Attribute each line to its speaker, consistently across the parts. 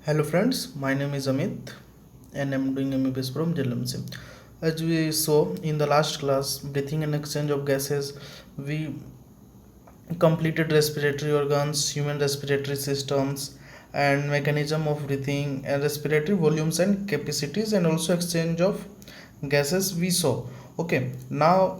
Speaker 1: Hello friends, my name is Amit and I'm doing MBBS from JLMC. As we saw in the last class, breathing and exchange of gases, we completed respiratory organs, human respiratory systems, and mechanism of breathing and respiratory volumes and capacities, and also exchange of gases we saw. Okay, now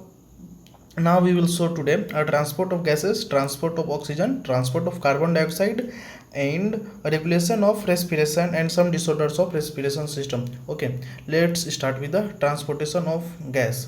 Speaker 1: we will show today a transport of gases, transport of oxygen, transport of carbon dioxide, and regulation of respiration and some disorders of respiration system. Okay, let's start with the transportation of gas.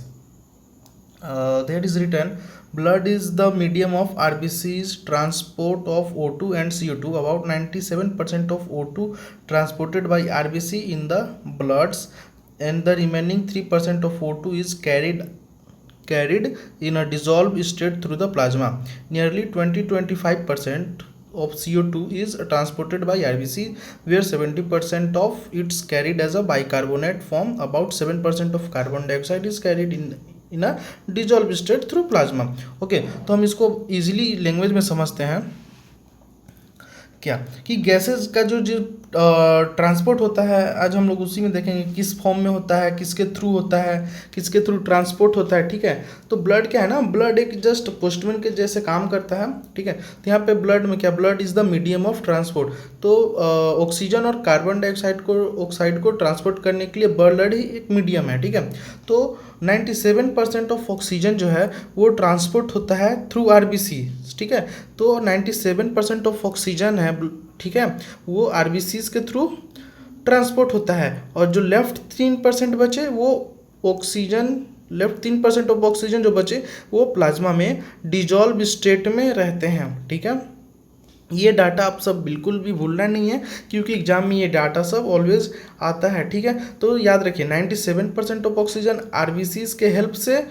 Speaker 1: There is written, blood is the medium of RBC's transport of O2 and CO2. About 97% of O2 transported by RBC in the bloods, and the remaining 3% of O2 is carried in a dissolved state through the plasma. Nearly 20-25% of CO2 is transported by RBC, where 70% of it's carried as a bicarbonate form. About 7% of carbon dioxide is carried in a dissolved state through plasma. Okay, तो हम इसको easily language में समझते हैं क्या कि gases का जो ट्रांसपोर्ट होता है, आज हम लोग उसी में देखेंगे किस फॉर्म में होता है, किसके थ्रू होता है, किसके थ्रू ट्रांसपोर्ट होता है. ठीक है, तो ब्लड क्या है ना, ब्लड एक जस्ट पोस्टमैन के जैसे काम करता है. ठीक है, तो यहाँ पे ब्लड में क्या, blood is the medium of transport. तो ऑक्सीजन और कार्बन डाइऑक्साइड को ट्रांसपोर्ट करने के लिए ब्लड ही एक मीडियम है. ठीक है, तो 97% ऑफ ऑक्सीजन जो है वो ट्रांसपोर्ट होता है थ्रू आरबीसी. ठीक है, तो 97% ऑफ ऑक्सीजन है, ठीक है, वो आरबीसीज के थ्रू ट्रांसपोर्ट होता है. और जो लेफ्ट 3% बचे वो ऑक्सीजन, लेफ्ट 3% ऑफ ऑक्सीजन जो बचे वो प्लाज्मा में डिजॉल्व स्टेट में रहते हैं. ठीक है, ये डाटा आप सब बिल्कुल भी भूलना नहीं है, क्योंकि एग्जाम में ये डाटा सब ऑलवेज आता है. ठीक है, तो याद रखिए 97% ऑफ ऑक्सीजन आरबीसीज के हेल्प से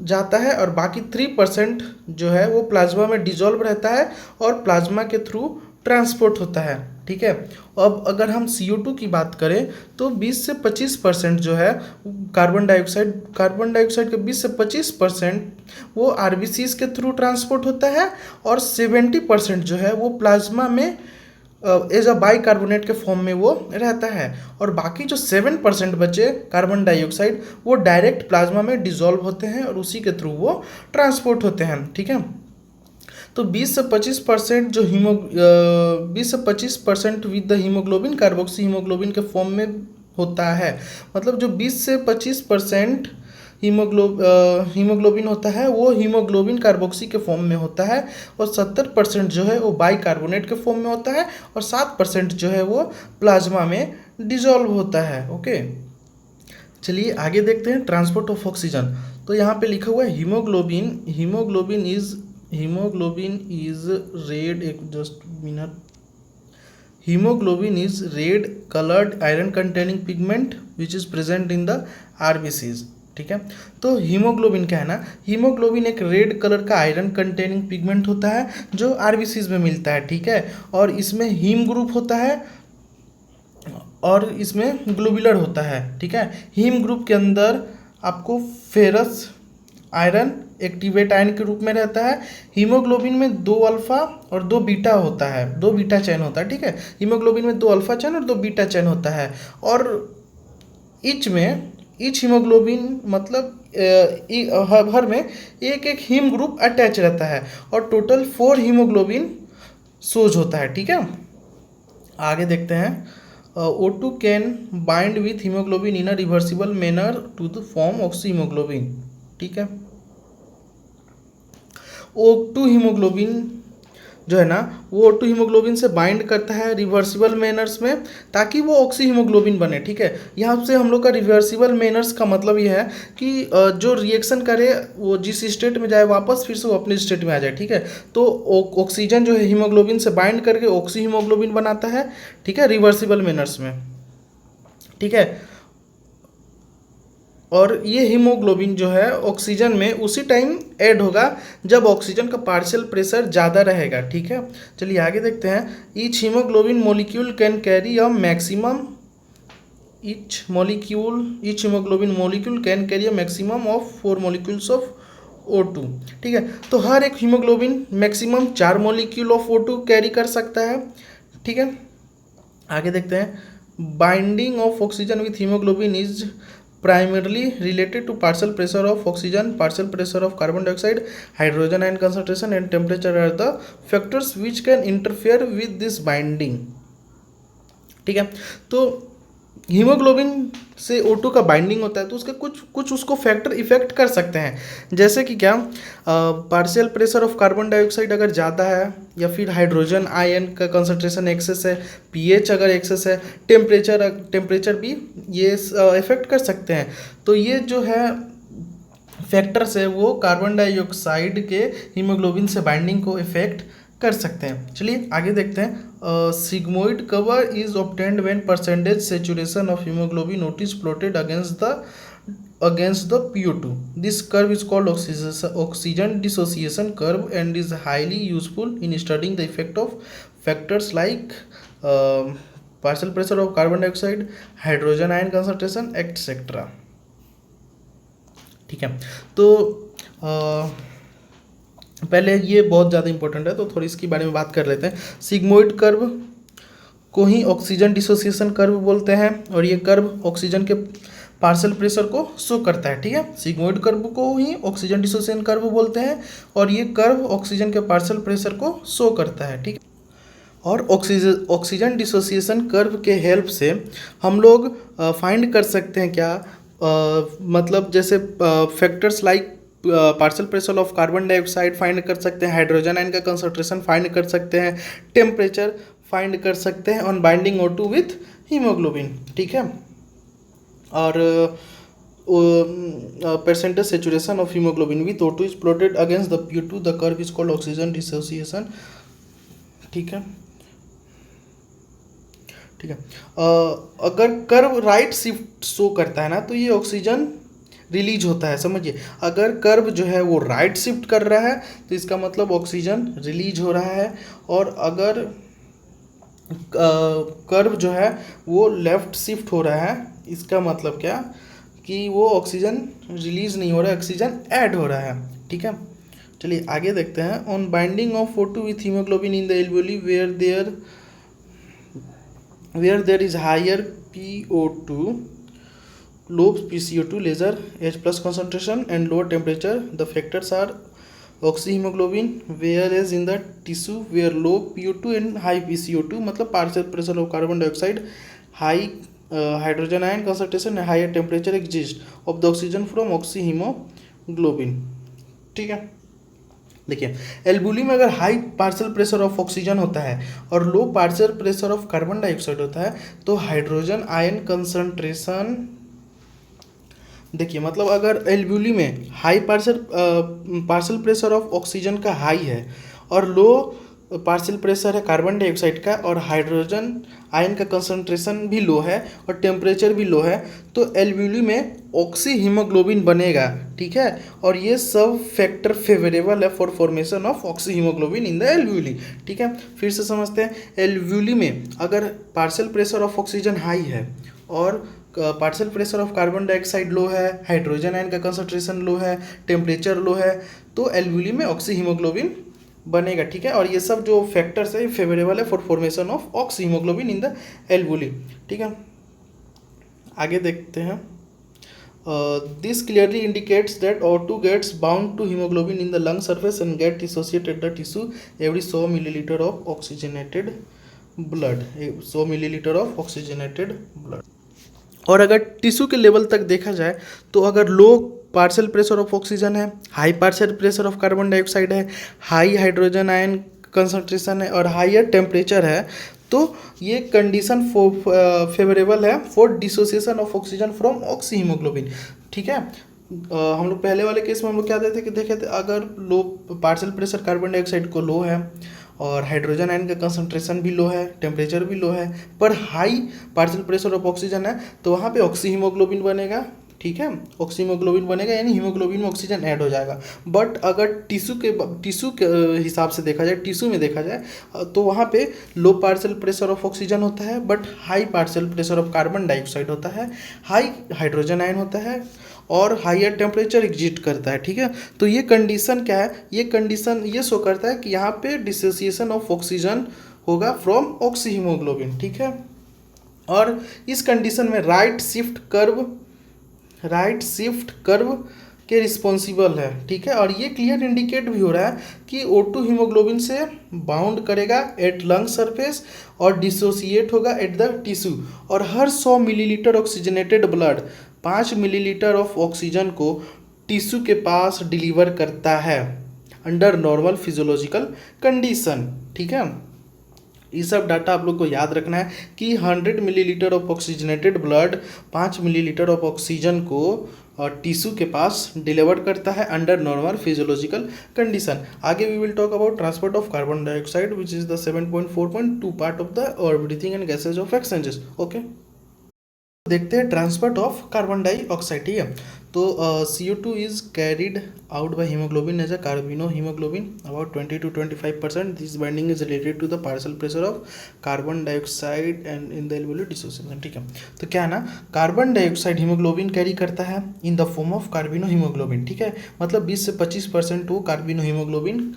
Speaker 1: जाता है, और बाकी 3% जो है वो प्लाज्मा में डिजॉल्व रहता है और प्लाज्मा के थ्रू ट्रांसपोर्ट होता है. ठीक है, अब अगर हम CO2 की बात करें तो 20 से 25% जो है कार्बन डाइऑक्साइड के 20 से 25% वो आरबीसीज के थ्रू ट्रांसपोर्ट होता है, और 70% जो है वो प्लाज्मा में एज अ बाइकार्बोनेट के फॉर्म में वो रहता है. और बाकी जो 7% बचे कार्बन डाइऑक्साइड वो डायरेक्ट प्लाज्मा में डिजॉल्व होते हैं और उसी के थ्रू वो ट्रांसपोर्ट होते हैं. ठीक है, तो 20 से 25% जो 20 से 25% with the haemoglobin carboxy haemoglobin के फॉर्म में होता है. मतलब जो 20 से 25% हीमोग्लोबिन होता है वो हीमोग्लोबिन कार्बोक्सी के फॉर्म में होता है, और 70% जो है वो बाइकार्बोनेट के फॉर्म में होता है, और 7% जो है वो प्लाज्मा में डिजॉल्व होता है. ओके, चलिए आगे देखते हैं ट्रांसपोर्ट ऑफ ऑक्सीजन. तो यहाँ पे लिखा हुआ है हीमोग्लोबिन इज रेड, एक just minute, haemoglobin is red coloured iron containing pigment which is present in the RBCs. ठीक है, तो हीमोग्लोबिन क्या है ना, हीमोग्लोबिन एक रेड कलर का आयरन कंटेनिंग पिगमेंट होता है जो आरबीसीज में मिलता है. ठीक है, और इसमें हीम ग्रुप होता है और इसमें ग्लोबुलर होता है. ठीक है, हीम ग्रुप के अंदर आपको फेरस आयरन एक्टिवेट आयन के रूप में रहता है. हीमोग्लोबिन में 2 अल्फा और 2 बीटा होता है, 2 बीटा चैन होता है. ठीक है, हीमोग्लोबिन में 2 अल्फा चैन और 2 बीटा चैन होता है, और ईच हीमोग्लोबिन मतलब हर में एक एक हीम ग्रुप अटैच रहता है, और टोटल 4 हीमोग्लोबिन सोज होता है. ठीक है, आगे देखते हैं. O2 can bind with haemoglobin in a reversible manner to the form oxy haemoglobin. ठीक है, O2 हीमोग्लोबिन जो है ना वो O2 हीमोग्लोबिन से बाइंड करता है रिवर्सिबल मैनर्स में, ताकि वो ऑक्सी हीमोग्लोबिन बने. ठीक है, यहाँ से हम लोग का रिवर्सिबल मैनर्स का मतलब ये है कि जो रिएक्शन करे वो जिस स्टेट में जाए वापस फिर से वो अपने स्टेट में आ जाए. ठीक है, तो ऑक्सीजन जो है हीमोग्लोबिन से बाइंड करके ऑक्सी हीमोग्लोबिन बनाता है. ठीक है, रिवर्सिबल मैनर्स में. ठीक है, और ये हीमोग्लोबिन जो है ऑक्सीजन में उसी टाइम ऐड होगा जब ऑक्सीजन का पार्शियल प्रेशर ज़्यादा रहेगा. ठीक है, चलिए आगे देखते हैं. Each haemoglobin molecule can carry a maximum each haemoglobin molecule can carry a maximum of 4 molecules of O2. ठीक है, तो हर एक haemoglobin maximum 4 molecule of O2 carry कर सकता है. ठीक है, आगे देखते हैं, binding of oxygen with haemoglobin is primarily related to partial pressure of oxygen, partial pressure of carbon dioxide, hydrogen ion concentration and temperature are the factors which can interfere with this binding. ठीक है, तो haemoglobin से O2 का binding होता है तो उसके कुछ कुछ उसको फैक्टर इफेक्ट कर सकते हैं, जैसे कि क्या, partial pressure of carbon dioxide अगर ज़्यादा है, या फिर हाइड्रोजन आयन का कंसंट्रेशन एक्सेस है, पीएच अगर एक्सेस है, टेम्परेचर भी ये इफेक्ट कर सकते हैं। तो ये जो है फैक्टर्स है वो कार्बन डाइऑक्साइड के हीमोग्लोबिन से बाइंडिंग को इफेक्ट कर सकते हैं। चलिए आगे देखते हैं, sigmoid cover is obtained when percentage saturation of haemoglobin O2 is plotted against the PO2. This curve is called oxygen dissociation curve and is highly useful in studying the effect of factors like partial pressure of carbon dioxide, hydrogen ion concentration, etc. ठीक है, तो पहले ये बहुत ज़्यादा important है तो थोड़ी इसके बारे में बात कर लेते हैं। सिग्मोइड कर्व को ही ऑक्सीजन डिसोसिएशन कर्व बोलते हैं और ये कर्व ऑक्सीजन के पार्शियल प्रेशर को शो करता है। ठीक है, सिग्मोइड कर्व को ही ऑक्सीजन डिसोसिएशन कर्व बोलते हैं और ये कर्व ऑक्सीजन के पार्शियल प्रेशर को शो करता है। ठीक है, और ऑक्सीजन डिसोसिएशन कर्व के हेल्प से हम लोग फाइंड कर सकते हैं क्या, मतलब जैसे factors like partial pressure of carbon dioxide find कर सकते हैं, हाइड्रोजन आयन का कंसंट्रेशन फाइंड कर सकते हैं, टेम्परेचर फाइंड कर सकते हैं on binding O2 with haemoglobin. ठीक है, और percentage saturation of haemoglobin with O2 is plotted against the PO2, the curve is called oxygen dissociation. ठीक है, ठीक है, अगर कर्व राइट शिफ्ट शो करता है ना तो ये ऑक्सीजन रिलीज होता है, समझिए। अगर कर्व जो है वो राइट शिफ्ट कर रहा है तो इसका मतलब ऑक्सीजन रिलीज हो रहा है, और अगर कर्व जो है वो लेफ्ट शिफ्ट हो रहा है इसका मतलब क्या कि वो ऑक्सीजन रिलीज नहीं हो रहा है, ऑक्सीजन ऐड हो रहा है। ठीक है, चलिए आगे देखते हैं, on binding of O2 with haemoglobin in the alveoli where there is higher PO2, low PCO2, lesser H plus concentration and lower temperature, the factors are oxyhemoglobin, whereas in the tissue where low PO2 and high PCO2 मतलब partial pressure of carbon dioxide, high hydrogen ion concentration and higher temperature exist of the oxygen from oxyhemoglobin। ठीक है, देखिए एल्बुली में अगर high partial pressure of oxygen होता है और low partial pressure of carbon dioxide होता है तो हाइड्रोजन आयन कंसंट्रेशन, देखिए मतलब अगर एल्बुली में high partial pressure of oxygen का हाई है और लो पार्शियल प्रेशर है कार्बन डाइऑक्साइड का और हाइड्रोजन आयन का कंसंट्रेशन भी लो है और टेम्परेचर भी लो है तो एल्ब्यूली में ऑक्सी हीमोग्लोबिन बनेगा। ठीक है, और ये सब फैक्टर फेवरेबल है for formation of oxy haemoglobin in the एल्ब्यूली। ठीक है, फिर से समझते हैं, एल्ब्यूली में अगर partial pressure of oxygen high है और partial pressure of carbon dioxide low है, हाइड्रोजन आयन का कंसंट्रेशन लो है, टेम्परेचर लो है, तो एल्ब्यूली में ऑक्सी हीमोग्लोबिन बनेगा। ठीक है, और ये सब जो फैक्टर्स है फेवरेबल है for formation of oxy haemoglobin in the एल्ब्यूली। ठीक है, आगे देखते हैं, this clearly indicates that O2 gets bound to haemoglobin in the lung surface and get dissociated the tissue every 100 millilitre of oxygenated blood, 100 millilitre of oxygenated blood. और अगर tissue के level तक देखा जाए तो अगर लो पार्शियल प्रेशर ऑफ ऑक्सीजन है, high partial pressure of carbon dioxide है, हाई हाइड्रोजन आयन कंसंट्रेशन है और हायर टेम्परेचर है तो ये कंडीशन फेवरेबल है for dissociation of oxygen from oxy haemoglobin. ठीक है, हम लोग पहले वाले केस में हम लोग क्या देखे थे अगर लो पार्शियल प्रेशर कार्बन डाइऑक्साइड को लो है और हाइड्रोजन आयन का कंसंट्रेशन भी लो है, टेम्परेचर भी लो है, पर high partial pressure of oxygen है तो वहाँ पे ऑक्सी हीमोग्लोबिन बनेगा। ठीक है, ऑक्सी हीमोग्लोबिन बनेगा यानी हीमोग्लोबिन में ऑक्सीजन ऐड हो जाएगा। बट अगर टिश्यू के हिसाब से देखा जाए, टिश्यू में देखा जाए तो वहाँ पे लो पार्शियल प्रेशर ऑफ ऑक्सीजन होता है but high partial pressure of carbon dioxide होता है, हाई हाइड्रोजन आयन होता है और हायर टेम्परेचर एग्जिस्ट करता है। ठीक है, तो ये कंडीशन क्या है, ये कंडीशन ये शो करता है कि यहाँ पे डिसोसिएशन ऑफ ऑक्सीजन होगा फ्रॉम ऑक्सी हीमोग्लोबिन। ठीक है, और इस कंडीशन में राइट शिफ्ट कर्व के रिस्पॉन्सिबल है, ठीक है। और ये क्लियर इंडिकेट भी हो रहा है कि O2 हीमोग्लोबिन से बाउंड करेगा एट लंग सरफेस और डिसोसिएट होगा एट द टिश्यू। और हर 100 millilitre oxygenated blood 5 millilitre of oxygen को टिश्यू के पास डिलीवर करता है अंडर नॉर्मल फिजियोलॉजिकल कंडीशन, ठीक है। ये सब डाटा आप लोग को याद रखना है कि 100 millilitre of oxygenated blood 5 millilitre of oxygen को टिश्यू के पास डिलीवर करता है अंडर नॉर्मल फिजियोलॉजिकल कंडीशन। आगे we will talk about transport of carbon dioxide which is the 7.4.2 part of the और breathing and gases of exchanges. Okay, देखते हैं transport of carbon dioxide, ठीक है। तो CO2 is carried out by haemoglobin as a carbino haemoglobin about 20 to 25%. This binding is related to the partial pressure of carbon dioxide and in the alveolar dissociation, ठीक है। तो क्या है ना, carbon dioxide haemoglobin carry करता है in the form of carbino haemoglobin, ठीक है। मतलब 20 से 25% वो कार्बिनो हीमोग्लोबिन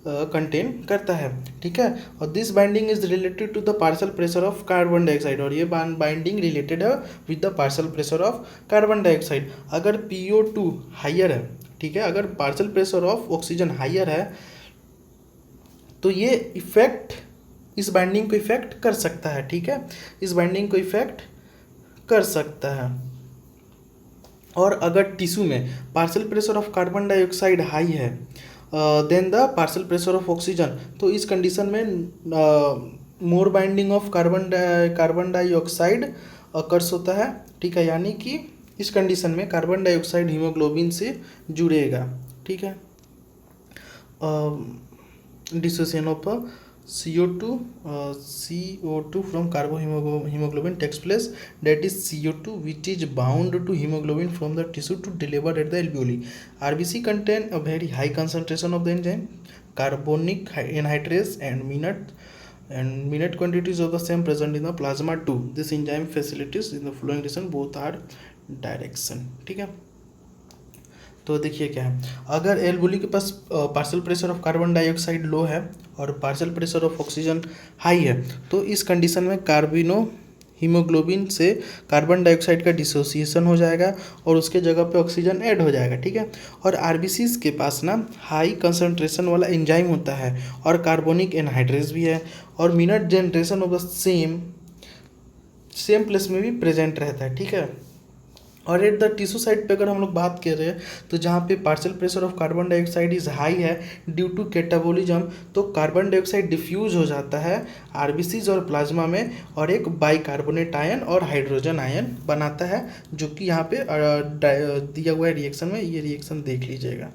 Speaker 1: कंटेन करता है, ठीक है। और this binding is related to the partial pressure of carbon dioxide, और ये बाइंडिंग रिलेटेड है with the partial pressure of carbon dioxide. अगर PO2 हाइयर है, ठीक है, अगर partial pressure of oxygen higher है तो ये इफेक्ट इस बाइंडिंग को इफेक्ट कर सकता है, ठीक है, इस बाइंडिंग को इफेक्ट कर सकता है। और अगर टिश्यू में partial pressure of carbon dioxide high है then the partial pressure of oxygen, तो इस कंडीशन में more binding of carbon dioxide occurs होता है, ठीक है। यानी कि इस कंडीशन में कार्बन डाइऑक्साइड हीमोग्लोबिन से जुड़ेगा, ठीक है। Dissociation of CO2 from carbohemoglobin takes place, that is CO2 which is bound to hemoglobin from the tissue to deliver at the alveoli. RBC contain a very high concentration of the enzyme carbonic anhydrase and minute quantities of the same present in the plasma too. This enzyme facilities in the flowing direction both are direction, ठीक है। तो देखिए क्या है, अगर alveoli के पास partial pressure of carbon dioxide low है और partial pressure of oxygen high है, तो इस कंडीशन में कार्बिनो हीमोग्लोबिन से कार्बन डाइऑक्साइड का डिसोसिएशन हो जाएगा और उसके जगह पे ऑक्सीजन ऐड हो जाएगा, ठीक है। और आरबीसीज के पास ना हाई कंसंट्रेशन वाला एंजाइम होता है और कार्बोनिक एनहाइड्रेज भी है और minute generation of the same place में भी प्रेजेंट रहता है, ठीक है। और एट द टिश्यू साइड पे अगर हम लोग बात कर रहे हैं तो जहाँ पे partial pressure of carbon dioxide is high है ड्यू टू कैटाबोलिज्म, तो कार्बन डाइऑक्साइड डिफ्यूज हो जाता है आरबीसीज और प्लाज्मा में और एक बाइकार्बोनेट आयन और हाइड्रोजन आयन बनाता है, जो कि यहाँ पे दिया हुआ है रिएक्शन में, ये रिएक्शन देख लीजिएगा।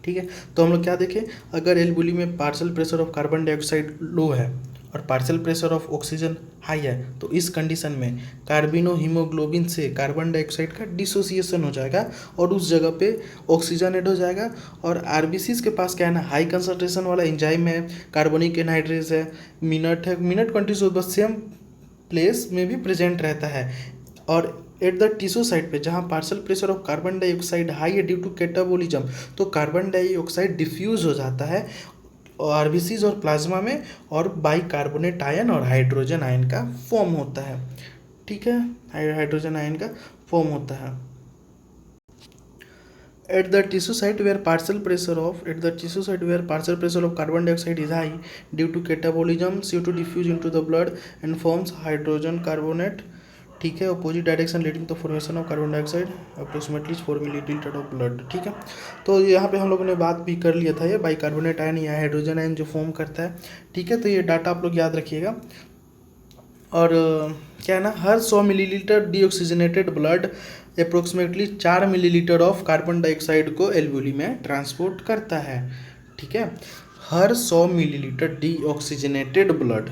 Speaker 1: ठीक है, तो हम लोग क्या देखें, अगर एल्वोली में partial pressure of carbon dioxide low है और partial pressure of oxygen high है, तो इस कंडीशन में कार्बिनो हीमोग्लोबिन से कार्बन डाइऑक्साइड का डिसोसिएशन हो जाएगा और उस जगह पे ऑक्सीजन ऐड हो जाएगा। और आरबीसीज के पास क्या है ना, हाई कंसंट्रेशन वाला एंजाइम है, कार्बोनिक एनहाइड्रेज है, minute quantities of the same place में भी प्रेजेंट रहता है। और एट द टिश्यू साइड पे जहाँ partial pressure of carbon dioxide high है ड्यू टू कैटाबोलिज्म, तो कार्बन डाइऑक्साइड डिफ्यूज हो जाता है आरबीसीज और प्लाज्मा में और बाइकार्बोनेट आयन और हाइड्रोजन आयन का फॉर्म होता है, ठीक है, हाइड्रोजन आयन का फॉर्म होता है। At the tissue site where partial pressure of carbon dioxide is high due to catabolism, CO2 diffuse into the blood and forms hydrogen carbonate, ठीक है, opposite direction leading to formation of carbon dioxide approximately 4 millilitre of blood, ठीक है। तो यहाँ पे हम लोगों ने बात भी कर लिया था, ये बाइकार्बोनेट आयन या हाइड्रोजन आयन जो फॉर्म करता है, ठीक है। तो ये डाटा आप लोग याद रखिएगा। और क्या है ना, हर 100 millilitre deoxygenated blood approximately 4 millilitre of carbon dioxide को एल्वोली में ट्रांसपोर्ट करता है, ठीक है। हर 100 millilitre deoxygenated blood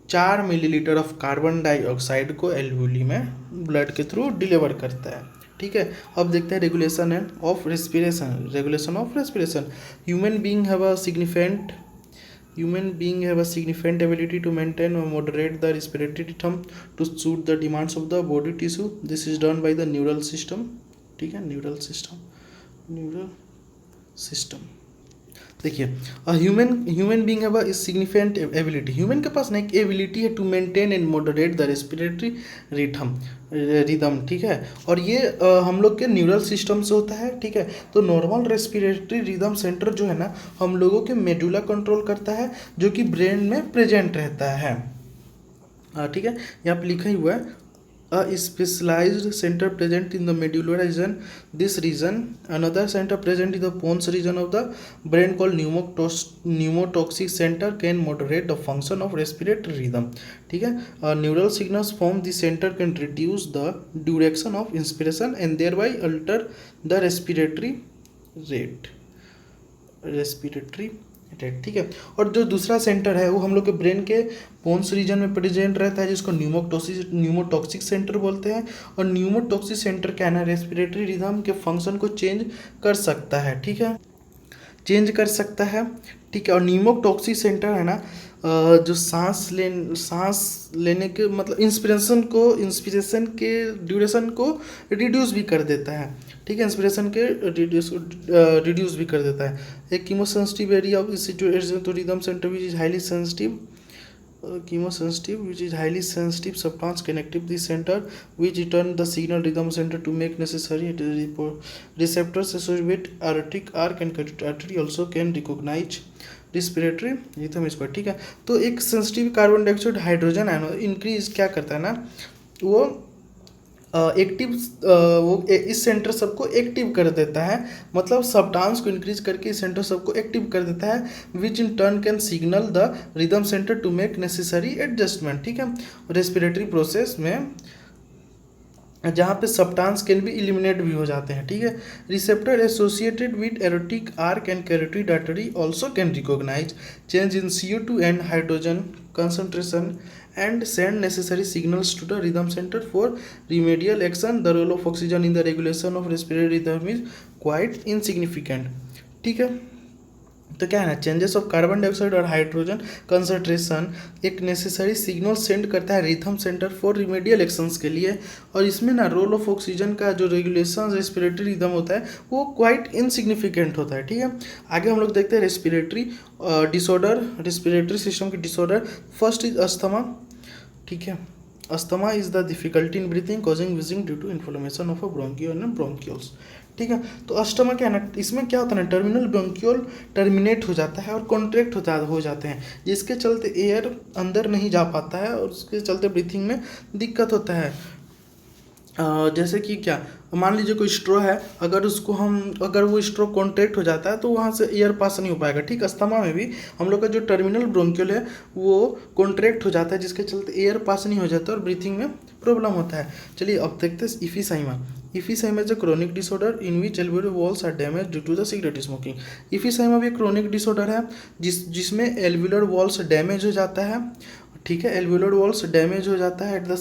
Speaker 1: 4 millilitre of carbon dioxide को एल्वोली में ब्लड के थ्रू डिलीवर करता है, ठीक है। अब देखते हैं regulation of respiration. Human being have a significant ability to maintain or moderate the respiratory rhythm to suit the demands of the body tissue. This is done by the neural system, ठीक है, neural system. देखिए human being है वह significant ability, human के पास ना एक ability है to maintain and moderate the respiratory rhythm, ठीक है। और ये हम लोग के न्यूरल सिस्टम से होता है, ठीक है। तो नॉर्मल रेस्पिरेटरी रिदम सेंटर जो है ना हम लोगों के मेडुला कंट्रोल करता है, जो कि ब्रेन में प्रेजेंट रहता है, ठीक है। यहाँ पे लिखा ही हुआ है a specialized center present in the medulla region. This region, another center present in the pons region of the brain called pneumotoxic center can moderate the function of respiratory rhythm, ठीक है। Neural signals from the center can reduce the duration of inspiration and thereby alter the respiratory rate, ठीक है। और जो दूसरा centre है वो हम लोग के ब्रेन के पोन्स रीजन में प्रेजेंट रहता है, जिसको न्यूमोटॉक्सिक सेंटर बोलते हैं। और न्यूमोटॉक्सिक सेंटर क्या है ना रेस्पिरेटरी रिदम के फंक्शन को चेंज कर सकता है, ठीक है, चेंज कर सकता है, ठीक है। और न्यूमोटॉक्सिक सेंटर है ना जो सांस लेने के मतलब इंस्पिरेशन के ड्यूरेशन को रिड्यूस भी कर देता है, ठीक है, इंस्पिरेशन के रिड्यूस भी कर देता है। एक chemosensitive area of situation rhythm centre which is highly sensitive, chemosensitive which is highly sensitive substance connective the center which return the signal rhythm center to make necessary receptors associated with aortic arc and carotid artery also can recognize respiratory rhythm square, ठीक है। तो एक sensitive carbon dioxide hydrogen ion increase क्या करता है ना वो active वो इस सेंटर सबको एक्टिव कर देता है, मतलब सब्सटेंस को इंक्रीज करके इस सेंटर सबको एक्टिव कर देता है, which in turn can signal the rhythm centre to make necessary adjustment, ठीक है। रेस्पिरेटरी प्रोसेस में जहाँ पे सब्सटेंस कैन भी इलिमिनेट भी हो जाते हैं, ठीक है। Receptor associated with aortic arch and carotid artery also can recognise change in CO2 and hydrogen concentration and send necessary signals to the rhythm center for remedial action. The role of oxygen in the regulation of respiratory rhythm is quite insignificant, ठीक है। तो क्या है ना changes of carbon dioxide और hydrogen concentration एक necessary signal send करता है rhythm centre for remedial actions के लिए, और इसमें ना रोल ऑफ ऑक्सीजन का जो रेगुलेशन रेस्पिरेटरी रिदम होता है वो क्वाइट इनसिग्निफिकेंट होता है, ठीक है। आगे हम लोग देखते हैं रेस्पिरेटरी डिसऑर्डर, रेस्पिरेटरी सिस्टम के डिसऑर्डर। फर्स्ट इज अस्थमा, ठीक है। Asthma is the difficulty in breathing causing wheezing due to inflammation of a bronchial and bronchials, ठीक है। तो अस्थमा क्या है ना इसमें क्या होता है ना टर्मिनल ब्रोंकियोल टर्मिनेट हो जाता है और कॉन्ट्रैक्ट हो जाते हैं, जिसके चलते एयर अंदर नहीं जा पाता है और उसके चलते ब्रीथिंग में दिक्कत होता है। जैसे कि क्या मान लीजिए कोई स्ट्रॉ है, अगर वो स्ट्रॉ कॉन्ट्रैक्ट हो जाता है तो वहाँ से एयर पास नहीं हो पाएगा, ठीक। अस्थमा में भी हम लोग का जो टर्मिनल ब्रोंकियल है वो कॉन्ट्रैक्ट हो जाता है, जिसके चलते एयर पास नहीं हो जाता और ब्रीथिंग में प्रॉब्लम होता है। चलिए अब देखते हैं emphysema. Emphysema is a chronic disorder in which alveolar walls are damage due to the cigarette smoking. Emphysema भी एक क्रोनिक डिसऑर्डर है जिसमें एल्वियोलर वॉल्स डैमेज हो जाता है, ठीक है। एल्वियोलर वॉल्स डैमेज हो जाता है at the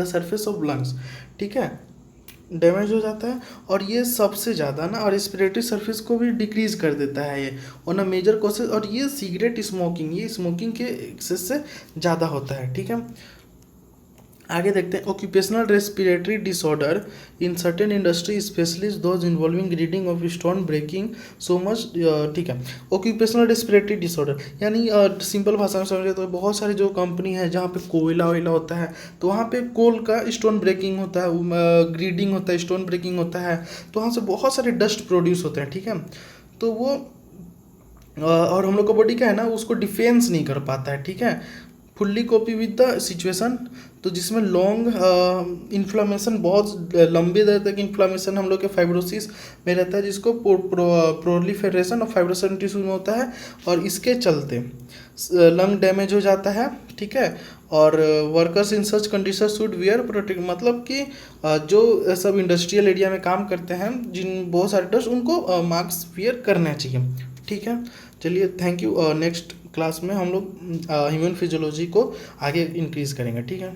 Speaker 1: surface of lungs, ठीक है, डैमेज हो जाता है। और ये सबसे ज़्यादा ना और रेस्पिरेटरी सरफेस को भी डिक्रीज कर देता है ये और ना मेजर कॉसेज, और ये सिगरेट स्मोकिंग ये स्मोकिंग के एक्सेस से ज़्यादा होता है, ठीक है। आगे देखते हैं occupational respiratory disorder in certain industry specially those involving reading of stone breaking so much, ठीक है। ऑक्यूपेशनल रेस्पिरेटरी डिसऑर्डर यानी सिंपल भाषा में समझे तो बहुत सारे जो कंपनी है जहाँ पे कोयला वोयला होता है तो वहाँ पे कोल का स्टोन ब्रेकिंग होता है, ग्रीडिंग होता है, स्टोन ब्रेकिंग होता है, तो वहाँ से बहुत सारे डस्ट प्रोड्यूस होते हैं, ठीक है। तो वो और हम लोग का बॉडी क्या है ना उसको डिफेंस नहीं कर पाता है, ठीक है, fully copy with the situation. तो जिसमें लॉन्ग इन्फ्लामेशन बहुत लंबे देर तक इन्फ्लामेशन हम लोग के फाइब्रोसिस में रहता है, जिसको प्रोलिफेरेशन ऑफ फाइब्रोसन टिश्यू में होता है और इसके चलते लंग डैमेज हो जाता है, ठीक है। और workers in such condition should wear protect, मतलब कि जो सब इंडस्ट्रियल एरिया में काम करते हैं जिन बहुत सारे डस्ट उनको मास्क वियर करना चाहिए, ठीक है। चलिए थैंक यू। नेक्स्ट क्लास में हम लोग ह्यूमन फिजियोलॉजी को आगे इंक्रीज करेंगे, ठीक है।